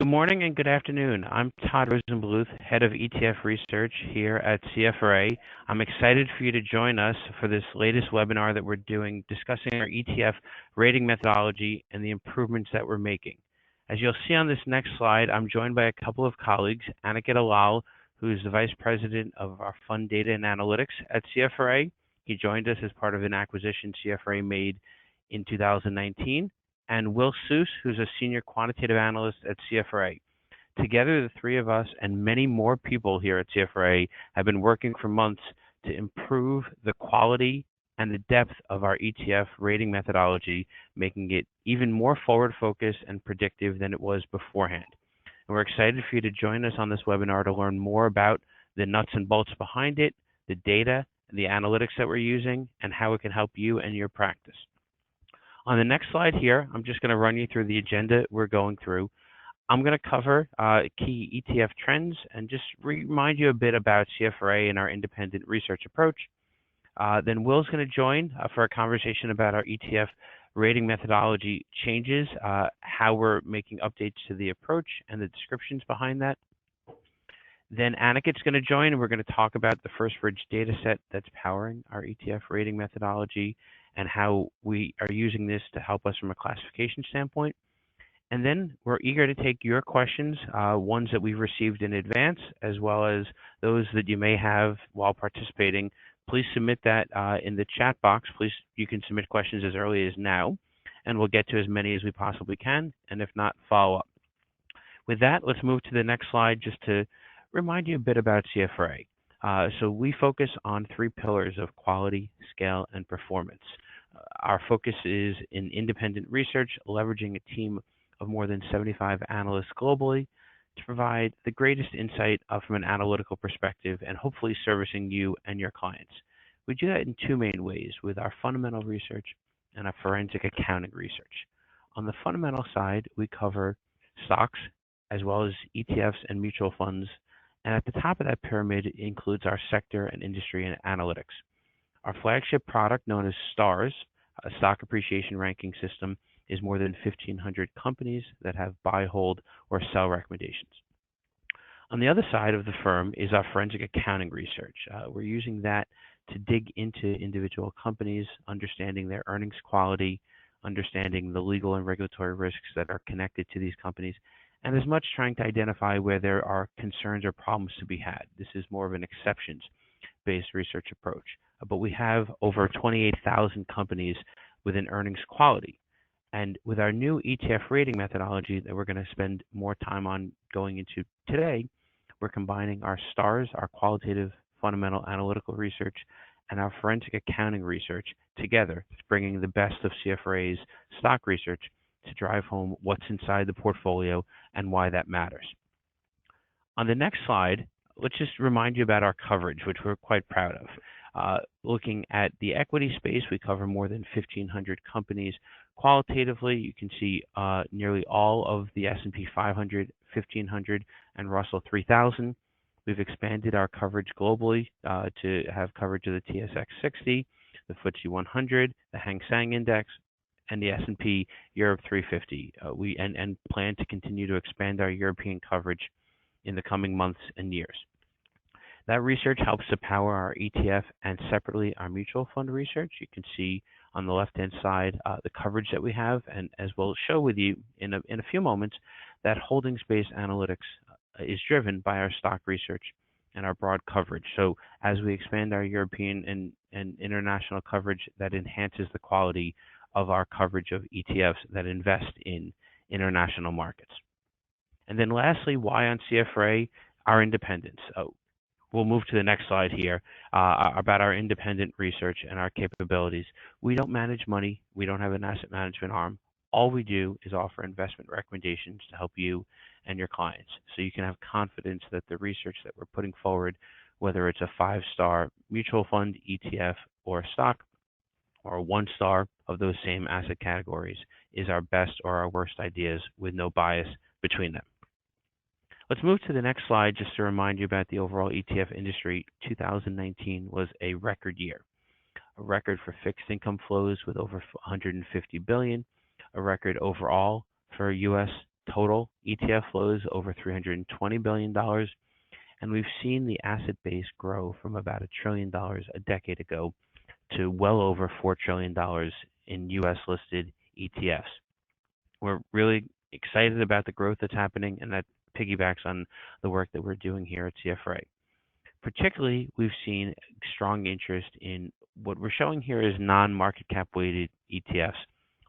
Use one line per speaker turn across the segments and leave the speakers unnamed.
Good morning and good afternoon. I'm Todd Bluth, Head of ETF Research here at CFRA. I'm excited for you to join us for this latest webinar that we're doing discussing our ETF rating methodology and the improvements that we're making. As you'll see on this next slide, I'm joined by a couple of colleagues, Aniket Alal, who is the Vice President of our Fund Data and Analytics at CFRA. He joined us as part of an acquisition CFRA made in 2019. And Will Seuss, who's a Senior Quantitative Analyst at CFRA. Together, the three of us and many more people here at CFRA have been working for months to improve the quality and the depth of our ETF rating methodology, making it even more forward-focused and predictive than it was beforehand. And we're excited for you to join us on this webinar to learn more about the nuts and bolts behind it, the data, and the analytics that we're using, and how it can help you and your practice. On the next slide here, I'm just going to run you through the agenda we're going through. I'm going to cover key ETF trends and just remind you a bit about CFRA and our independent research approach. Then Will's going to join for a conversation about our ETF rating methodology changes, how we're making updates to the approach and the descriptions behind that. Then Aniket's going to join, and we're going to talk about the First Bridge data set that's powering our ETF rating methodology and how we are using this to help us from a classification standpoint. And then we're eager to take your questions, ones that we've received in advance, as well as those that you may have while participating. Please submit that in the chat box. Please, you can submit questions as early as now, and we'll get to as many as we possibly can, and if not, follow up. With that, let's move to the next slide just to remind you a bit about CFRA. So we focus on three pillars of quality, scale, and performance. Our focus is in independent research, leveraging a team of more than 75 analysts globally to provide the greatest insight from an analytical perspective and hopefully servicing you and your clients. We do that in two main ways, with our fundamental research and our forensic accounting research. On the fundamental side, we cover stocks as well as ETFs and mutual funds. And at the top of that pyramid includes our sector and industry and analytics. Our flagship product, known as STARS, a stock appreciation ranking system, is more than 1,500 companies that have buy, hold, or sell recommendations. On the other side of the firm is our forensic accounting research. We're using that to dig into individual companies, understanding their earnings quality, understanding the legal and regulatory risks that are connected to these companies, and as much trying to identify where there are concerns or problems to be had. This is more of an exceptions-based research approach. But we have over 28,000 companies with an earnings quality. And with our new ETF rating methodology that we're going to spend more time on going into today, we're combining our STARS, our qualitative fundamental analytical research, and our forensic accounting research together, bringing the best of CFRA's stock research to drive home what's inside the portfolio and why that matters. On the next slide, let's just remind you about our coverage, which we're quite proud of. Looking at the equity space, we cover more than 1,500 companies. Qualitatively, you can see nearly all of the S&P 500, 1,500, and Russell 3000. We've expanded our coverage globally to have coverage of the TSX 60, the FTSE 100, the Hang Seng Index, and the S&P Europe 350. We plan to continue to expand our European coverage in the coming months and years. That research helps to power our ETF and separately our mutual fund research. You can see on the left-hand side the coverage that we have, and as we'll show with you in a few moments, that holdings-based analytics is driven by our stock research and our broad coverage. So as we expand our European and international coverage, that enhances the quality of our coverage of ETFs that invest in international markets. And then lastly, why on CFRA? Our independence. We'll move to the next slide here about our independent research and our capabilities. We don't manage money. We don't have an asset management arm. All we do is offer investment recommendations to help you and your clients. So you can have confidence that the research that we're putting forward, whether it's a 5-star mutual fund, ETF, or stock, or a 1-star of those same asset categories, is our best or our worst ideas with no bias between them. Let's move to the next slide just to remind you about the overall ETF industry. 2019 was a record year, a record for fixed income flows with over 150 billion, a record overall for U.S. total ETF flows over $320 billion, and we've seen the asset base grow from about $1 trillion a decade ago to well over $4 trillion in US listed ETFs. We're really excited about the growth that's happening, and that piggybacks on the work that we're doing here at CFRA. Particularly, we've seen strong interest in what we're showing here is non-market cap weighted ETFs,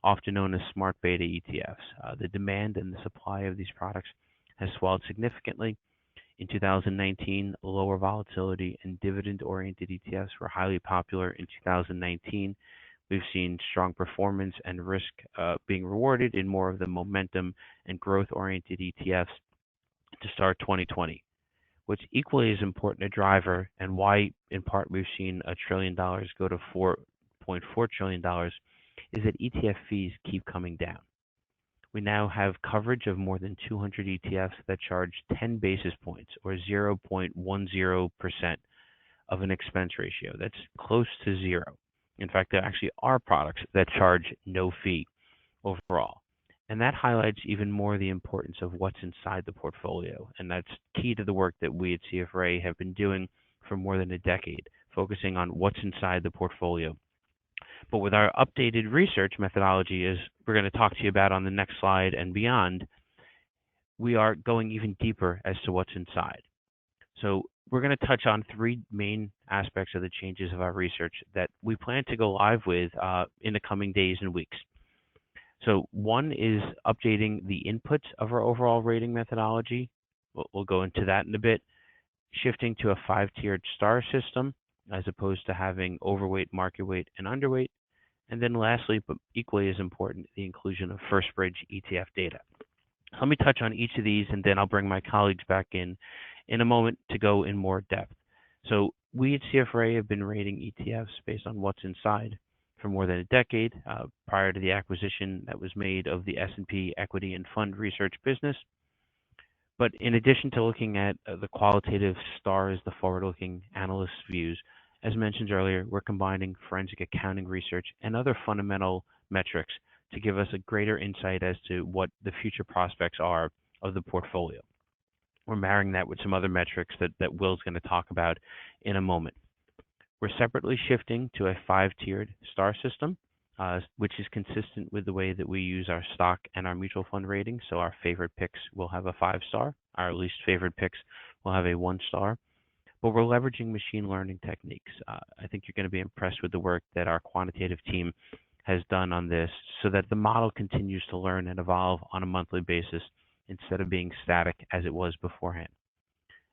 often known as smart beta ETFs. The demand and the supply of these products has swelled significantly. In 2019, lower volatility and dividend-oriented ETFs were highly popular. In 2019, we've seen strong performance and risk being rewarded in more of the momentum and growth-oriented ETFs to start 2020. What's equally as important a driver, and why in part we've seen $1 trillion go to $4.4 trillion, is that ETF fees keep coming down. We now have coverage of more than 200 ETFs that charge 10 basis points, or 0.10% of an expense ratio. That's close to zero. In fact, there actually are products that charge no fee overall. And that highlights even more the importance of what's inside the portfolio. And that's key to the work that we at CFRA have been doing for more than a decade, focusing on what's inside the portfolio. But with our updated research methodology, as we're going to talk to you about on the next slide and beyond, we are going even deeper as to what's inside. So we're going to touch on three main aspects of the changes of our research that we plan to go live with in the coming days and weeks. So one is updating the inputs of our overall rating methodology. We'll go into that in a bit. Shifting to a 5-tiered star system as opposed to having overweight, market weight, and underweight. And then lastly, but equally as important, the inclusion of first bridge ETF data. Let me touch on each of these, and then I'll bring my colleagues back in a moment to go in more depth. So we at CFRA have been rating ETFs based on what's inside for more than a decade, prior to the acquisition that was made of the S&P Equity and Fund Research business. But in addition to looking at the qualitative stars, the forward-looking analyst views, as mentioned earlier, we're combining forensic accounting research and other fundamental metrics to give us a greater insight as to what the future prospects are of the portfolio. We're marrying that with some other metrics that Will's going to talk about in a moment. We're separately shifting to a 5-tiered star system, which is consistent with the way that we use our stock and our mutual fund ratings. So our favorite picks will have a 5-star. Our least favorite picks will have a 1-star. But we're leveraging machine learning techniques. I think you're going to be impressed with the work that our quantitative team has done on this so that the model continues to learn and evolve on a monthly basis instead of being static as it was beforehand.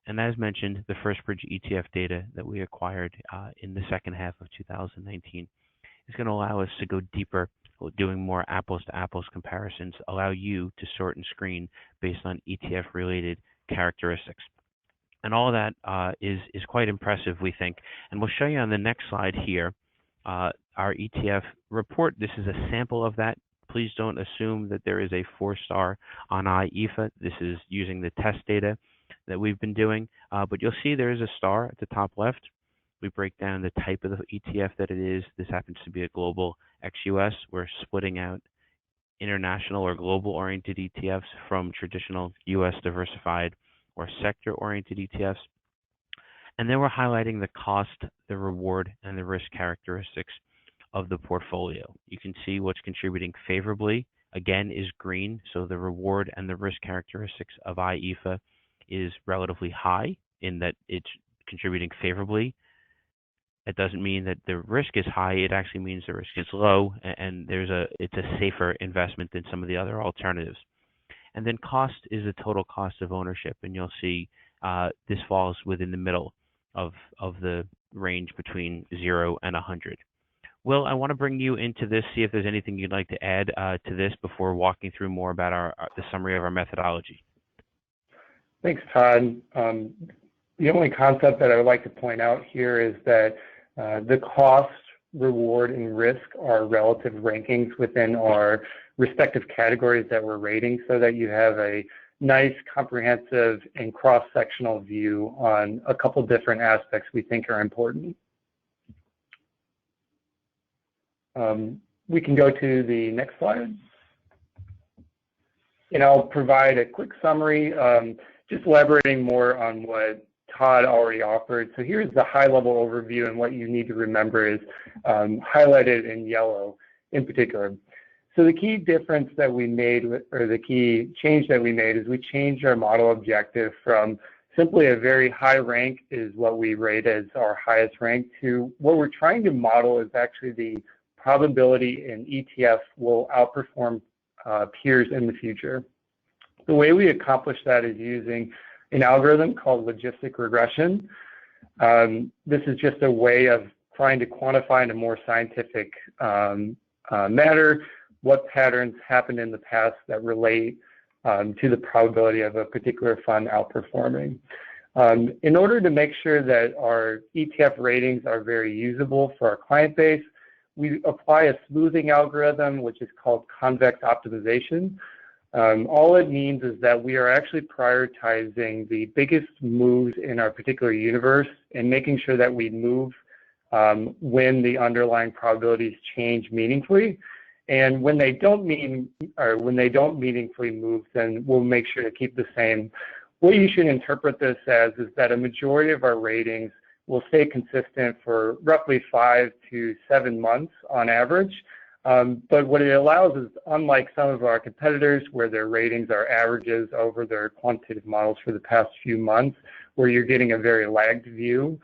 And as mentioned, the first bridge ETF data that we acquired in the second half of 2019 is going to allow us to go deeper, doing more apples to apples comparisons, allow you to sort and screen based on ETF related characteristics. And all of that is quite impressive, we think. And we'll show you on the next slide here, our ETF report. This is a sample of that. Please don't assume that there is a 4-star on IEFA. This is using the test data that we've been doing. But you'll see there is a star at the top left. We break down the type of the ETF that it is. This happens to be a global ex-US. We're splitting out international or global-oriented ETFs from traditional US diversified or sector-oriented ETFs. And then we're highlighting the cost, the reward, and the risk characteristics of the portfolio. You can see what's contributing favorably, again, is green. So the reward and the risk characteristics of IEFA is relatively high in that it's contributing favorably. That doesn't mean that the risk is high. It actually means the risk is low, and it's a safer investment than some of the other alternatives. And then cost is the total cost of ownership, and you'll see this falls within the middle of the range between 0 and 100. Will, I want to bring you into this, see if there's anything you'd like to add to this before walking through more about the summary of our methodology.
Thanks, Todd. The only concept that I would like to point out here is that the cost, reward, and risk are relative rankings within our respective categories that we're rating so that you have a nice, comprehensive, and cross-sectional view on a couple different aspects we think are important. We can go to the next slide. And I'll provide a quick summary, just elaborating more on what Todd already offered. So here's the high-level overview, and what you need to remember is highlighted in yellow in particular. So the key difference that we made, or the key change that we made, is we changed our model objective from simply a very high rank is what we rate as our highest rank, to what we're trying to model is actually the probability an ETF will outperform peers in the future. The way we accomplish that is using an algorithm called logistic regression. This is just a way of trying to quantify in a more scientific manner what patterns happened in the past that relate to the probability of a particular fund outperforming. In order to make sure that our ETF ratings are very usable for our client base, we apply a smoothing algorithm, which is called convex optimization. All it means is that we are actually prioritizing the biggest moves in our particular universe and making sure that we move when the underlying probabilities change meaningfully. And when they don't meaningfully move, then we'll make sure to keep the same. What you should interpret this as is that a majority of our ratings will stay consistent for roughly 5 to 7 months on average. But what it allows is, unlike some of our competitors where their ratings are averages over their quantitative models for the past few months, where you're getting a very lagged view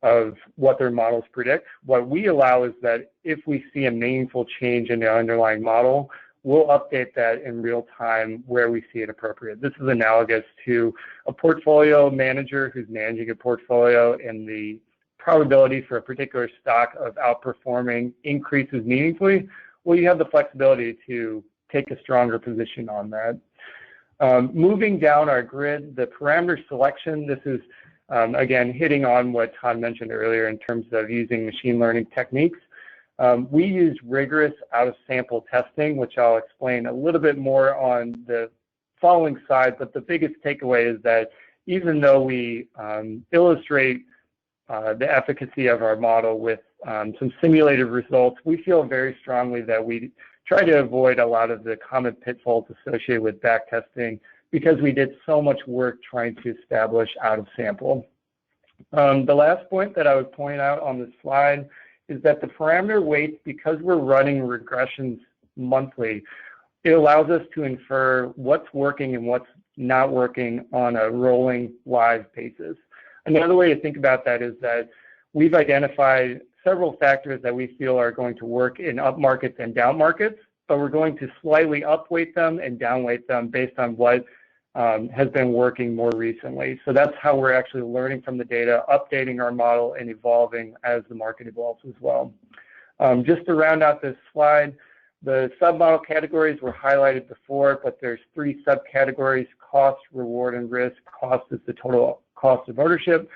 of what their models predict, what we allow is that if we see a meaningful change in the underlying model, we'll update that in real time where we see it appropriate. This is analogous to a portfolio manager who's managing a portfolio, and the probability for a particular stock of outperforming increases meaningfully. Well, you have the flexibility to take a stronger position on that. Moving down our grid, the parameter selection, this is again hitting on what Todd mentioned earlier in terms of using machine learning techniques. We use rigorous out-of-sample testing, which I'll explain a little bit more on the following slide, but the biggest takeaway is that even though we illustrate the efficacy of our model with some simulated results, we feel very strongly that we try to avoid a lot of the common pitfalls associated with backtesting, because we did so much work trying to establish out-of-sample. The last point that I would point out on this slide is that the parameter weights, because we're running regressions monthly, it allows us to infer what's working and what's not working on a rolling live basis. Another way to think about that is that we've identified several factors that we feel are going to work in up markets and down markets, but we're going to slightly upweight them and downweight them based on what has been working more recently. So that's how we're actually learning from the data, updating our model, and evolving as the market evolves as well. Just to round out this slide, the submodel categories were highlighted before, but there's 3 subcategories: cost, reward, and risk. Cost is the total cost of ownership.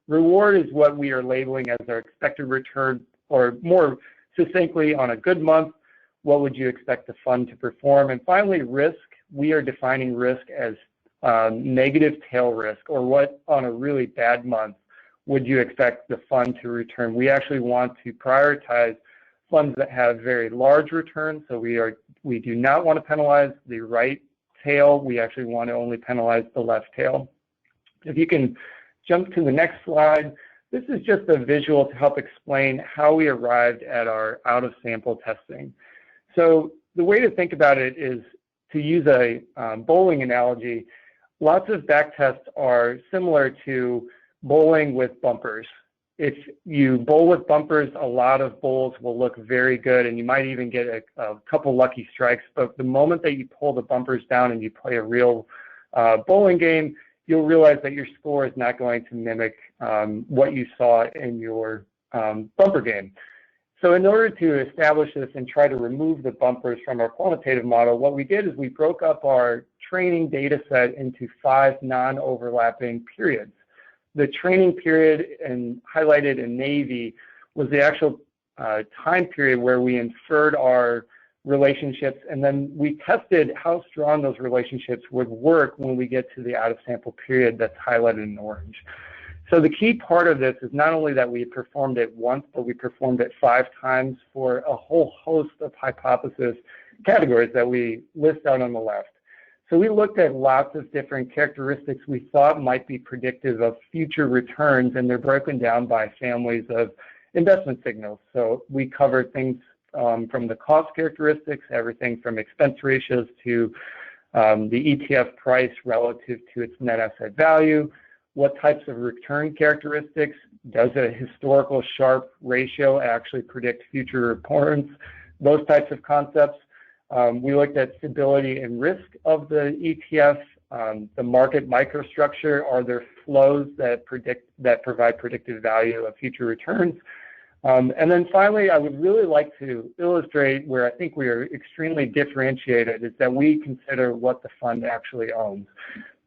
Reward is what we are labeling as our expected return, or more succinctly, on a good month, what would you expect the fund to perform? And finally, risk, we are defining risk as negative tail risk, or what on a really bad month would you expect the fund to return. We actually want to prioritize funds that have very large returns, so we do not want to penalize the right tail. We actually want to only penalize the left tail. If you can jump to the next slide, this is just a visual to help explain how we arrived at our out-of-sample testing. So the way to think about it is to use a bowling analogy. Lots of backtests are similar to bowling with bumpers. If you bowl with bumpers, a lot of bowls will look very good, and you might even get a couple lucky strikes. But the moment that you pull the bumpers down and you play a real bowling game, you'll realize that your score is not going to mimic what you saw in your bumper game. So in order to establish this and try to remove the bumpers from our quantitative model, what we did is we broke up our training data set into 5 non-overlapping periods. The training period, and highlighted in navy, was the actual time period where we inferred our relationships, and then we tested how strong those relationships would work when we get to the out-of-sample period that's highlighted in orange. So the key part of this is not only that we performed it once, but we performed it 5 times for a whole host of hypothesis categories that we list out on the left. So we looked at lots of different characteristics we thought might be predictive of future returns, and they're broken down by families of investment signals. So we covered things from the cost characteristics, everything from expense ratios to the ETF price relative to its net asset value, what types of return characteristics, does a historical Sharpe ratio actually predict future returns, those types of concepts. We looked at stability and risk of the ETF, the market microstructure, are there flows that provide predictive value of future returns. And then finally, I would really like to illustrate where I think we are extremely differentiated is that we consider what the fund actually owns.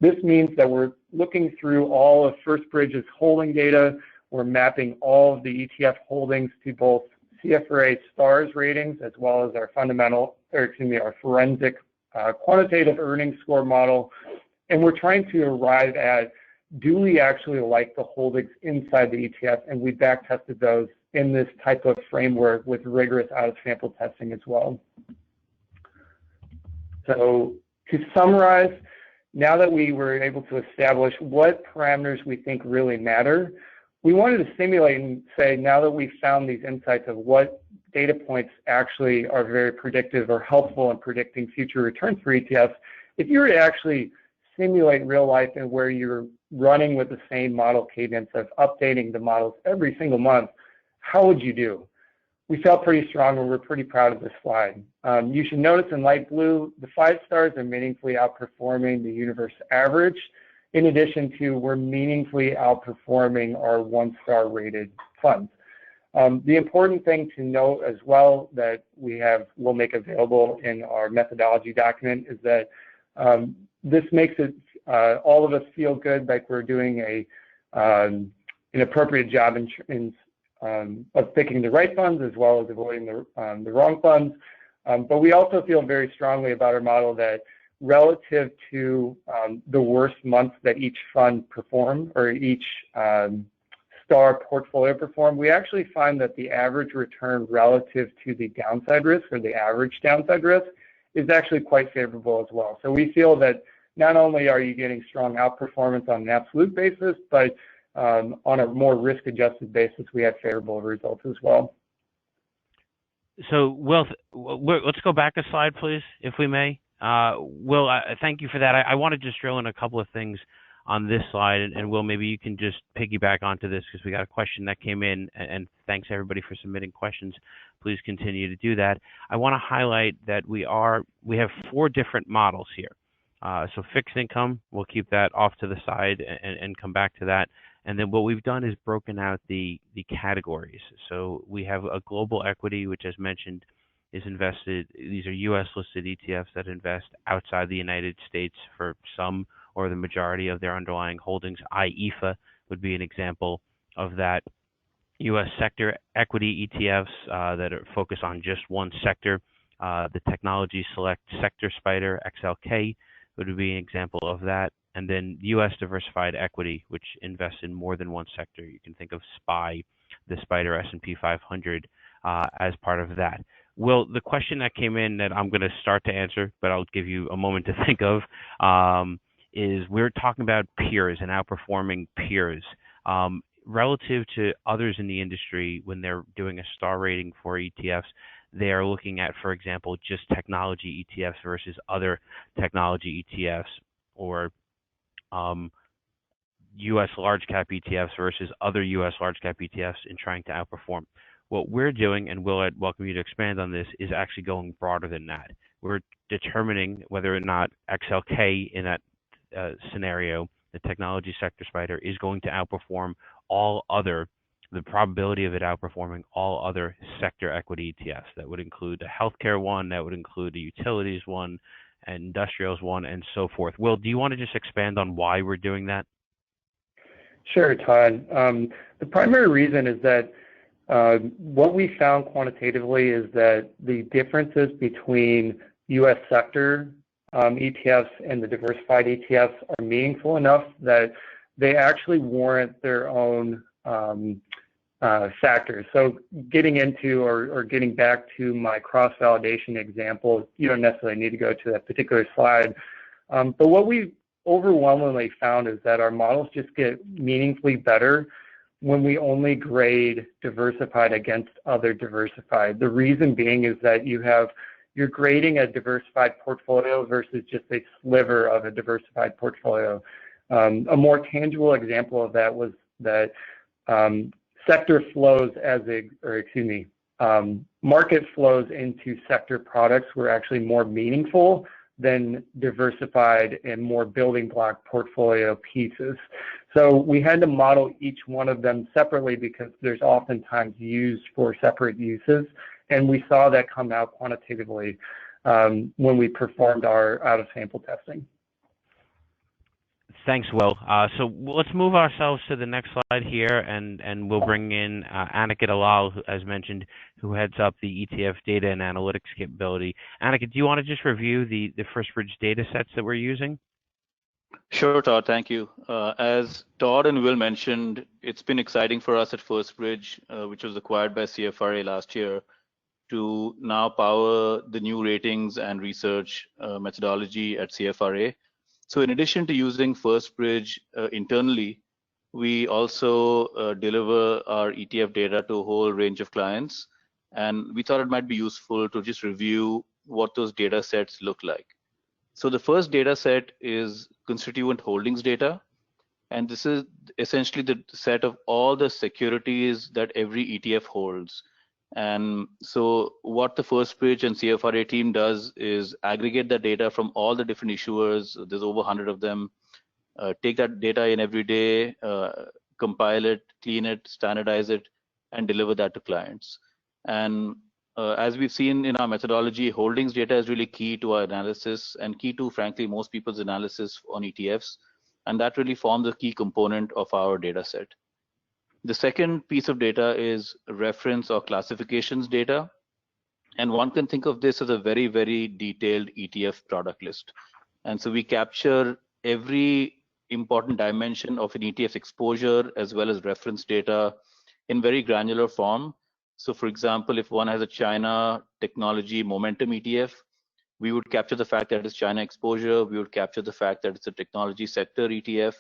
This means that we're looking through all of First Bridge's holding data. We're mapping all of the ETF holdings to both CFRA stars ratings as well as our our forensic quantitative earnings score model. And we're trying to arrive at, do we actually like the holdings inside the ETF? And we back tested those in this type of framework with rigorous out-of-sample testing as well. So to summarize, now that we were able to establish what parameters we think really matter, we wanted to simulate and say, now that we've found these insights of what data points actually are very predictive or helpful in predicting future returns for ETFs, if you were to actually simulate real life and where you're running with the same model cadence of updating the models every single month, how would you do? We felt pretty strong and we're pretty proud of this slide. You should notice in light blue, the 5 stars are meaningfully outperforming the universe average. In addition to, we're meaningfully outperforming our 1-star rated funds. The important thing to note as well that we'll make available in our methodology document is that this makes it all of us feel good, like we're doing an appropriate job of picking the right funds as well as avoiding the wrong funds. But we also feel very strongly about our model that relative to the worst months that each fund performed or each star portfolio performed, we actually find that the average return relative to the downside risk or the average downside risk is actually quite favorable as well. So we feel that not only are you getting strong outperformance on an absolute basis, but on a more risk-adjusted basis, we have favorable results as well.
So, Will, let's go back a slide, please, if we may. Will, thank you for that. I want to just drill in a couple of things on this slide, and Will, maybe you can just piggyback onto this because we got a question that came in, and thanks everybody for submitting questions. Please continue to do that. I want to highlight that we have 4 different models here. So fixed income, we'll keep that off to the side and come back to that. And then what we've done is broken out the categories. So we have a global equity, which as mentioned is invested. These are U.S. listed ETFs that invest outside the United States for some or the majority of their underlying holdings. IEFA would be an example of that. U.S. sector equity ETFs that are focused on just one sector. The Technology Select Sector Spider, XLK, would be an example of that. And then U.S. diversified equity, which invests in more than one sector. You can think of SPY, the Spider S&P 500, as part of that. Will, the question that came in that I'm going to start to answer, but I'll give you a moment to think of, is we're talking about peers and outperforming peers. Relative to others in the industry, when they're doing a star rating for ETFs, they are looking at, for example, just technology ETFs versus other technology ETFs, or U.S. large cap ETFs versus other U.S. large cap ETFs in trying to outperform. What we're doing, and Will, I'd welcome you to expand on this, is actually going broader than that. We're determining whether or not XLK in that scenario, the technology sector spider, is going to outperform all other, the probability of it outperforming all other sector equity ETFs. That would include the healthcare one, that would include the utilities one, and industrials one, and so forth. Will, do you want to just expand on why we're doing that?
Sure, Todd. The primary reason is that what we found quantitatively is that the differences between U.S. sector ETFs and the diversified ETFs are meaningful enough that they actually warrant their own factors. So getting into or getting back to my cross-validation example, you don't necessarily need to go to that particular slide, But what we overwhelmingly found is that our models just get meaningfully better when we only grade diversified against other diversified. The reason being is that you're grading a diversified portfolio versus just a sliver of a diversified portfolio. A more tangible example of that was that sector flows market flows into sector products were actually more meaningful than diversified and more building block portfolio pieces. So we had to model each one of them separately because there's oftentimes used for separate uses. And we saw that come out quantitatively when we performed our out-of-sample testing.
Thanks, Will. So let's move ourselves to the next slide here, and we'll bring in Anika Dalal, as mentioned, who heads up the ETF Data and Analytics capability. Anika, do you want to just review the FirstBridge data sets that we're using?
Sure, Todd, thank you. As Todd and Will mentioned, it's been exciting for us at FirstBridge, which was acquired by CFRA last year, to now power the new ratings and research methodology at CFRA. So in addition to using FirstBridge internally, we also deliver our ETF data to a whole range of clients. And we thought it might be useful to just review what those data sets look like. So the first data set is constituent holdings data. And this is essentially the set of all the securities that every ETF holds. And so what the FirstBridge and CFRA team does is aggregate the data from all the different issuers. There's over 100 of them. Take that data in every day, compile it, clean it, standardize it, and deliver that to clients. And as we've seen in our methodology, holdings data is really key to our analysis and key to, frankly, most people's analysis on ETFs. And that really forms a key component of our data set. The second piece of data is reference or classifications data. And one can think of this as a very, very detailed ETF product list. And so we capture every important dimension of an ETF exposure as well as reference data in very granular form. So for example, if one has a China technology momentum ETF, we would capture the fact that it's China exposure, we would capture the fact that it's a technology sector ETF,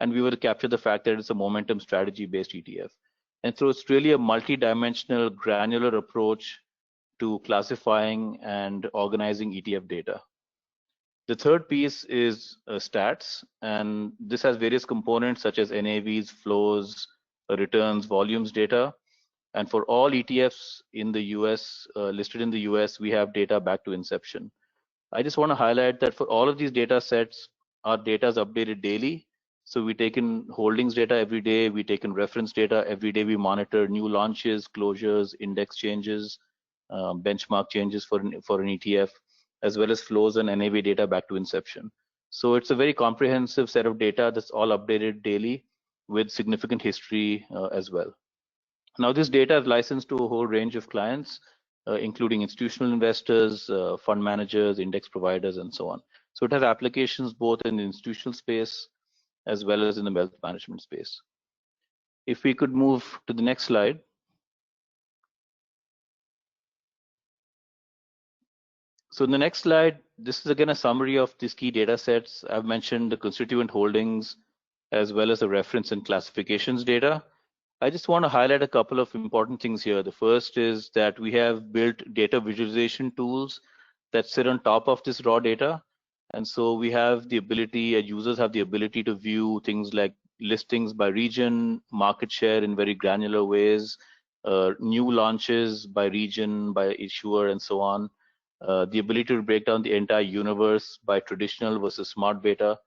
and we would capture the fact that it's a momentum strategy based ETF. And so it's really a multi-dimensional granular approach to classifying and organizing ETF data. The third piece is stats, and this has various components such as NAVs, flows, returns, volumes data. And for all ETFs in the US, listed in the US, we have data back to inception. I just want to highlight that for all of these data sets, our data is updated daily. So we take in holdings data every day, we take in reference data every day, we monitor new launches, closures, index changes, benchmark changes for an ETF, as well as flows and NAV data back to inception. So it's a very comprehensive set of data that's all updated daily with significant history as well. Now this data is licensed to a whole range of clients, including institutional investors, fund managers, index providers, and so on. So it has applications both in the institutional space as well as in the wealth management space. If we could move to the next slide. So in the next slide, this is again a summary of these key data sets. I've mentioned the constituent holdings as well as the reference and classifications data. I just want to highlight a couple of important things here. The first is that we have built data visualization tools that sit on top of this raw data. And so we have the ability, users have the ability to view things like listings by region, market share in very granular ways, new launches by region, by issuer, and so on. The ability to break down the entire universe by traditional versus smart beta.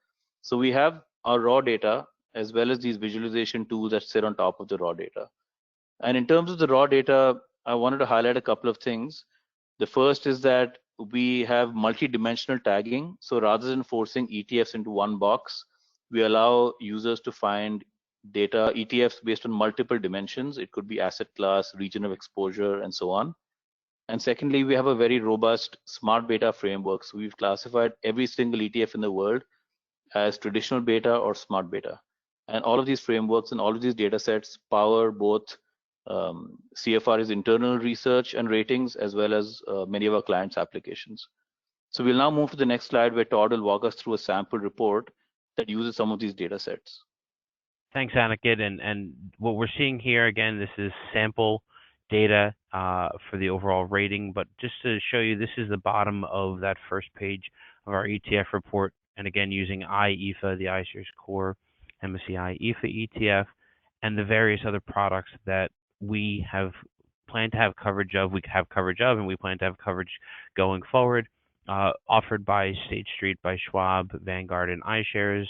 So we have our raw data as well as these visualization tools that sit on top of the raw data. And in terms of the raw data, I wanted to highlight a couple of things. The first is that we have multi-dimensional tagging. So rather than forcing ETFs into one box, we allow users to find data ETFs based on multiple dimensions. It could be asset class, region of exposure, and so on. And secondly, we have a very robust smart beta framework. So we've classified every single ETF in the world as traditional beta or smart beta. And all of these frameworks and all of these data sets power both CFRA's internal research and ratings as well as many of our clients' applications. So we'll now move to the next slide where Todd will walk us through a sample report that uses some of these data sets.
Thanks, Aniket. And what we're seeing here, again, this is sample data for the overall rating. But just to show you, this is the bottom of that first page of our ETF report. And again, using IEFA, the iShares Core MSCI EFA ETF, and the various other products that we have planned to have coverage of, and we plan to have coverage going forward, offered by State Street, by Schwab, Vanguard, and iShares.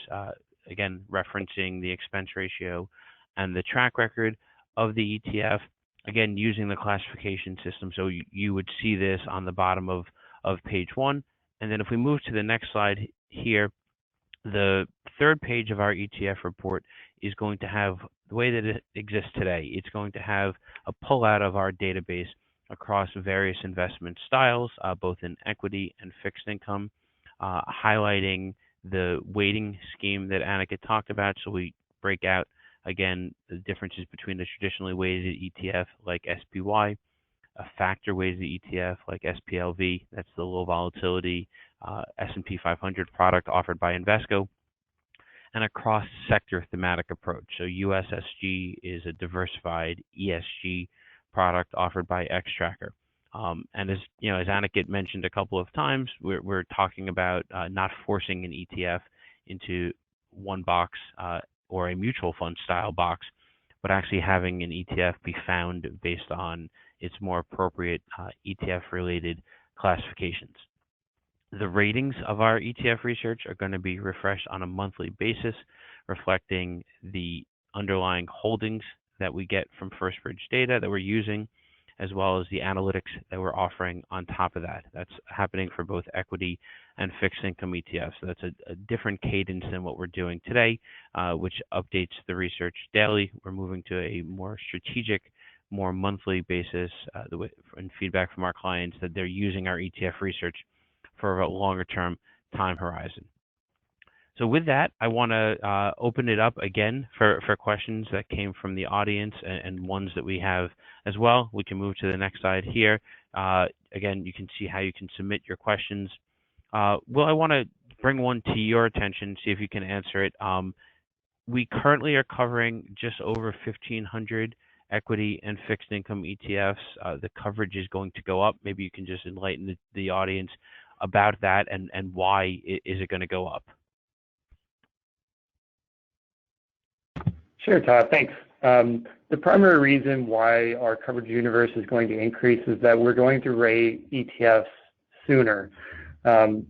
Again, referencing the expense ratio and the track record of the ETF, again, using the classification system. So you would see this on the bottom of page 1. And then if we move to the next slide here, the third page of our ETF report is going to have the way that it exists today. It's going to have a pullout of our database across various investment styles, both in equity and fixed income, highlighting the weighting scheme that Aniket talked about. So we break out, again, the differences between the traditionally weighted ETF like SPY, a factor weighted ETF like SPLV, that's the low volatility S&P 500 product offered by Invesco, and a cross-sector thematic approach. So USSG is a diversified ESG product offered by Xtracker. And as you know, as Aniket mentioned a couple of times, we're talking about not forcing an ETF into one box or a mutual fund style box, but actually having an ETF be found based on its more appropriate ETF related classifications. The ratings of our ETF research are going to be refreshed on a monthly basis, reflecting the underlying holdings that we get from First Bridge data that we're using, as well as the analytics that we're offering on top of that. That's happening for both equity and fixed income ETFs. So that's a different cadence than what we're doing today, which updates the research daily. We're moving to a more strategic, more monthly basis, and feedback from our clients that they're using our ETF research for a longer term time horizon. So with that, I want to open it up again for questions that came from the audience and ones that we have as well. We can move to the next slide here. Again, you can see how you can submit your questions. Will, I want to bring one to your attention, see if you can answer it. We currently are covering just over 1,500 equity and fixed income ETFs. The coverage is going to go up. Maybe you can just enlighten the audience about that and why is it going to go up?
Sure, Todd, thanks. The primary reason why our coverage universe is going to increase is that we're going to rate ETFs sooner.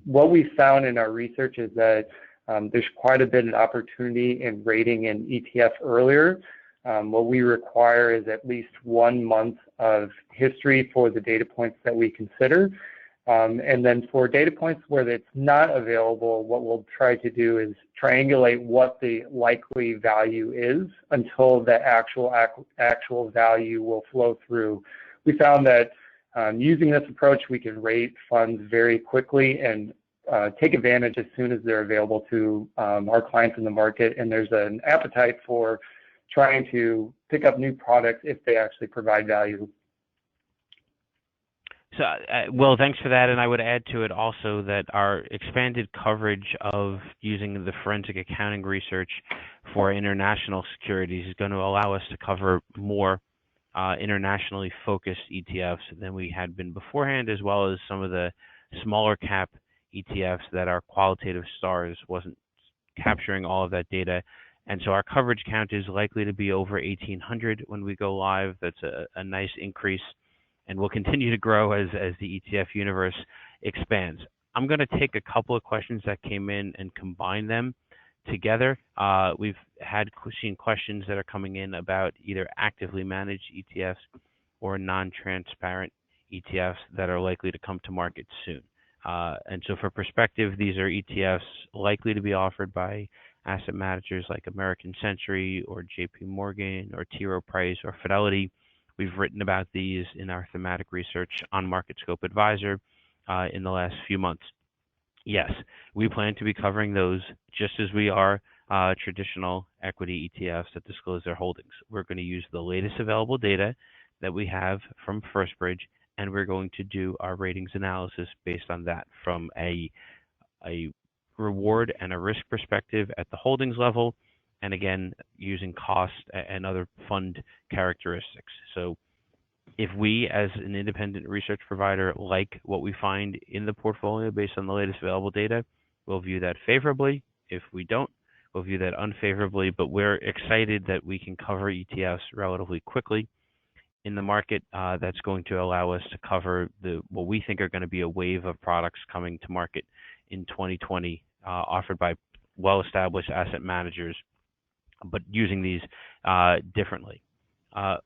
What we found in our research is that there's quite a bit of opportunity in rating an ETF earlier. What we require is at least 1 month of history for the data points that we consider. And then for data points where it's not available, what we'll try to do is triangulate what the likely value is until the actual value will flow through. We found that using this approach, we can rate funds very quickly and take advantage as soon as they're available to our clients in the market. And there's an appetite for trying to pick up new products if they actually provide value.
So, well, thanks for that. And I would add to it also that our expanded coverage of using the forensic accounting research for international securities is going to allow us to cover more internationally focused ETFs than we had been beforehand, as well as some of the smaller cap ETFs that our qualitative stars wasn't capturing all of that data. And so our coverage count is likely to be over 1,800 when we go live. That's a nice increase, and will continue to grow as the ETF universe expands. I'm going to take a couple of questions that came in and combine them together. We've seen questions that are coming in about either actively managed ETFs or non-transparent ETFs that are likely to come to market soon. And so for perspective, these are ETFs likely to be offered by asset managers like American Century or JP Morgan or T. Rowe Price or Fidelity. We've written about these in our thematic research on MarketScope Advisor in the last few months. Yes, we plan to be covering those just as we are traditional equity ETFs that disclose their holdings. We're going to use the latest available data that we have from First Bridge and we're going to do our ratings analysis based on that from a reward and a risk perspective at the holdings level, and again, using cost and other fund characteristics. So if we, as an independent research provider, like what we find in the portfolio based on the latest available data, we'll view that favorably. If we don't, we'll view that unfavorably, but we're excited that we can cover ETFs relatively quickly in the market. That's going to allow us to cover what we think are going to be a wave of products coming to market in 2020, offered by well-established asset managers, but using these differently.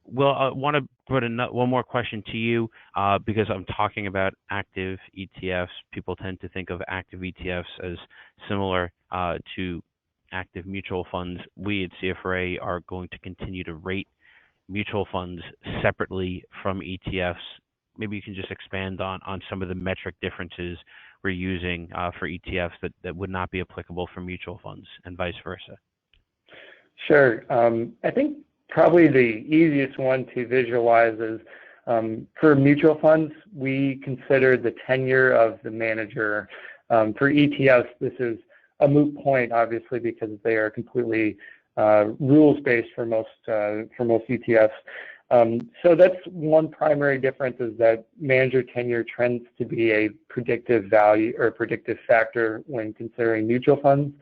Will, I want to put one more question to you because I'm talking about active ETFs. People tend to think of active ETFs as similar to active mutual funds. We at CFRA are going to continue to rate mutual funds separately from ETFs. Maybe you can just expand on some of the metric differences we're using for ETFs that would not be applicable for mutual funds and vice versa.
Sure. I think probably the easiest one to visualize is for mutual funds, we consider the tenure of the manager. For ETFs, this is a moot point, obviously, because they are completely rules-based for most ETFs. So that's one primary difference, is that manager tenure trends to be a predictive value or predictive factor when considering mutual funds.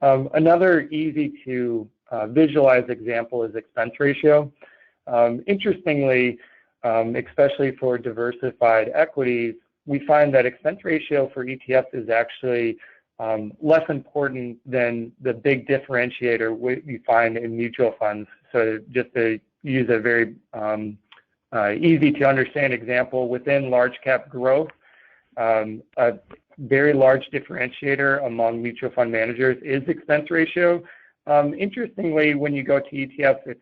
Another easy to visualize example is expense ratio. Interestingly, especially for diversified equities, we find that expense ratio for ETFs is actually less important than the big differentiator we find in mutual funds. So just to use a very easy to understand example, within large cap growth, a very large differentiator among mutual fund managers is expense ratio. Interestingly, when you go to ETFs, it's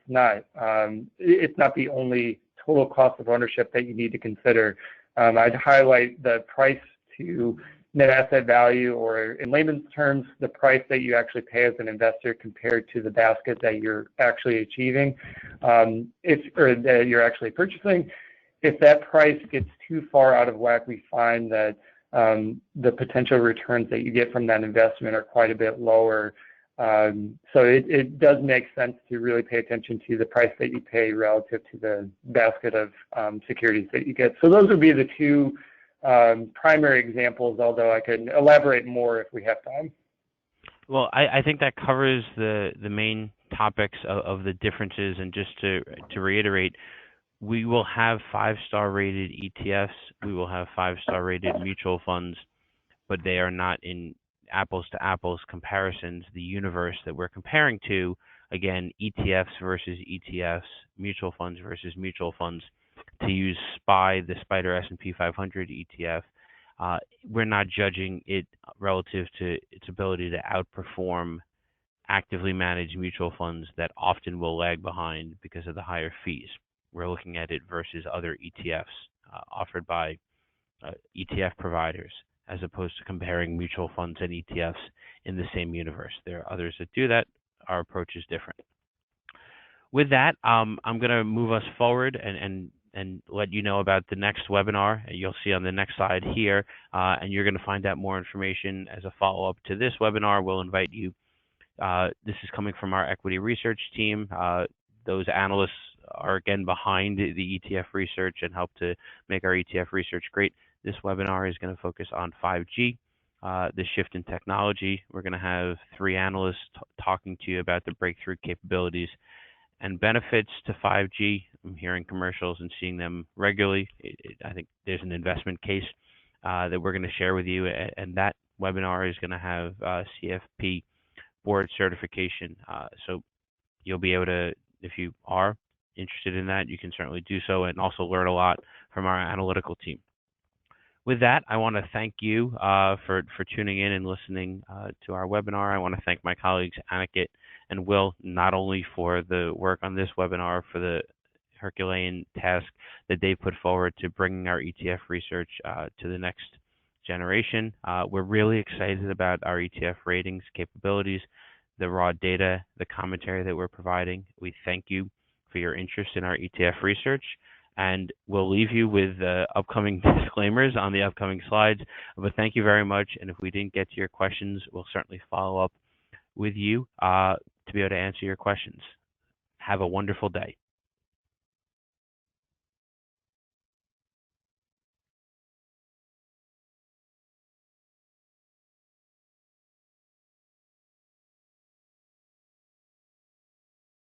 not the only total cost of ownership that you need to consider. I'd highlight the price to net asset value, or in layman's terms, the price that you actually pay as an investor compared to the basket that you're actually achieving, or that you're actually purchasing. If that price gets too far out of whack, we find that the potential returns that you get from that investment are quite a bit lower. So it does make sense to really pay attention to the price that you pay relative to the basket of securities that you get. So those would be the two primary examples, although I could elaborate more if we have time.
Well, I think that covers the main topics of the differences. And just to reiterate, we will have 5-star rated ETFs. We will have 5-star rated mutual funds, but they are not in apples to apples comparisons. The universe that we're comparing to, again, ETFs versus ETFs, mutual funds versus mutual funds. To use SPY, the Spider S&P 500 ETF, we're not judging it relative to its ability to outperform actively managed mutual funds that often will lag behind because of the higher fees. We're looking at it versus other ETFs offered by ETF providers, as opposed to comparing mutual funds and ETFs in the same universe. There are others that do that. Our approach is different. With that, I'm going to move us forward and let you know about the next webinar. You'll see on the next slide here, and you're going to find out more information as a follow-up to this webinar. We'll invite you. This is coming from our equity research team. Those analysts are, again, behind the ETF research and help to make our ETF research great. This webinar is going to focus on 5G, the shift in technology. We're going to have 3 analysts talking to you about the breakthrough capabilities and benefits to 5G. I'm hearing commercials and seeing them regularly. I think there's an investment case that we're going to share with you, and that webinar is going to have CFP board certification. So you'll be able to, if you are interested in that, you can certainly do so and also learn a lot from our analytical team. With that, I want to thank you for tuning in and listening to our webinar. I want to thank my colleagues Aniket and Will, not only for the work on this webinar, for the Herculean task that they put forward to bringing our ETF research to the next generation. We're really excited about our ETF ratings capabilities, the raw data, the commentary that we're providing. We thank you for your interest in our ETF research, and we'll leave you with upcoming disclaimers on the upcoming slides. But thank you very much, and if we didn't get to your questions, we'll certainly follow up with you to be able to answer your questions. Have a wonderful day.